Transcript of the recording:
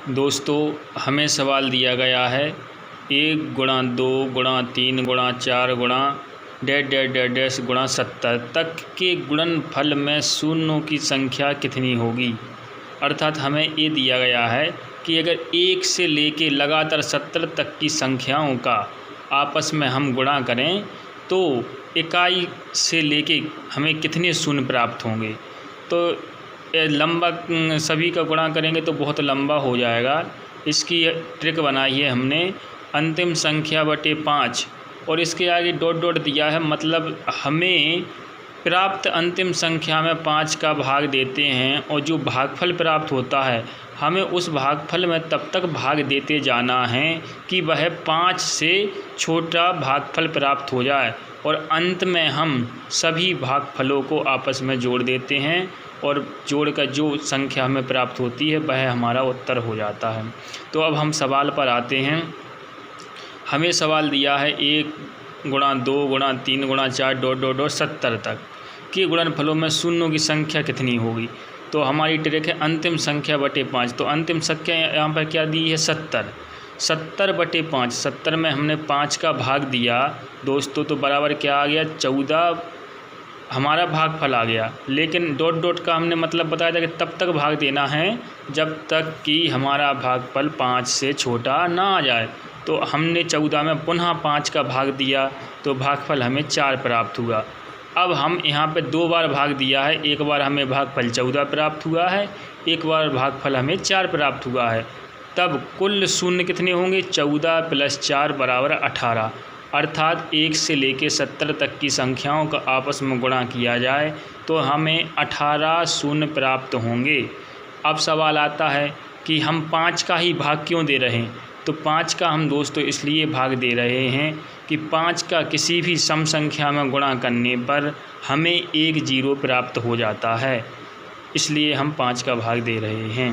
दोस्तों हमें सवाल दिया गया है 1 गुणा 2 गुणा 3 गुणा 4 गुणा डैश डैश डैश डैश गुणा 70 तक के गुणनफल में शून्यों की संख्या कितनी होगी। अर्थात हमें ये दिया गया है कि अगर 1 से लेके लगातार 70 तक की संख्याओं का आपस में हम गुणा करें तो इकाई से लेके हमें कितने शून्य प्राप्त होंगे। तो लंबा सभी का गुणा करेंगे तो बहुत लंबा हो जाएगा। इसकी ट्रिक बनाई है हमने अंतिम संख्या बटे 5 और इसके आगे डॉट डॉट दिया है, मतलब हमें प्राप्त अंतिम संख्या में 5 का भाग देते हैं और जो भागफल प्राप्त होता है हमें उस भागफल में तब तक भाग देते जाना है कि वह 5 से छोटा भागफल प्राप्त हो जाए और अंत में हम सभी भागफलों को आपस में जोड़ देते हैं और जोड़ कर जो संख्या हमें प्राप्त होती है वह हमारा उत्तर हो जाता है। तो अब हम सवाल पर आते हैं। हमें सवाल दिया है 1 गुणा 2 गुणा 3 गुणा 4 डॉट डॉट डॉट 70 तक के गुणनफलों में शून्यों की संख्या कितनी होगी। तो हमारी ट्रिक है अंतिम संख्या बटे 5। तो अंतिम संख्या यहाँ पर क्या दी है 70 बटे 5। 70 में हमने 5 का भाग दिया दोस्तों, तो बराबर क्या आ गया 14 हमारा भागफल आ गया। लेकिन डॉट डॉट का हमने मतलब बताया था कि तब तक भाग देना है जब तक कि हमारा भागफल 5 से छोटा ना आ जाए। तो हमने 14 में पुनः 5 का भाग दिया तो भागफल हमें 4 प्राप्त हुआ। अब हम यहाँ पे 2 बार भाग दिया है, एक बार हमें भागफल 14 प्राप्त हुआ है, एक बार भागफल हमें 4 प्राप्त हुआ है। तब कुल शून्य कितने होंगे 14 + 4 बराबर 18। अर्थात 1 से लेके 70 तक की संख्याओं का आपस में गुणा किया जाए तो हमें 18 शून्य प्राप्त होंगे। अब सवाल आता है कि हम 5 का ही भाग क्यों दे रहे हैं। तो 5 का हम दोस्तों इसलिए भाग दे रहे हैं कि 5 का किसी भी सम संख्या में गुणा करने पर हमें 1 0 प्राप्त हो जाता है, इसलिए हम 5 का भाग दे रहे हैं।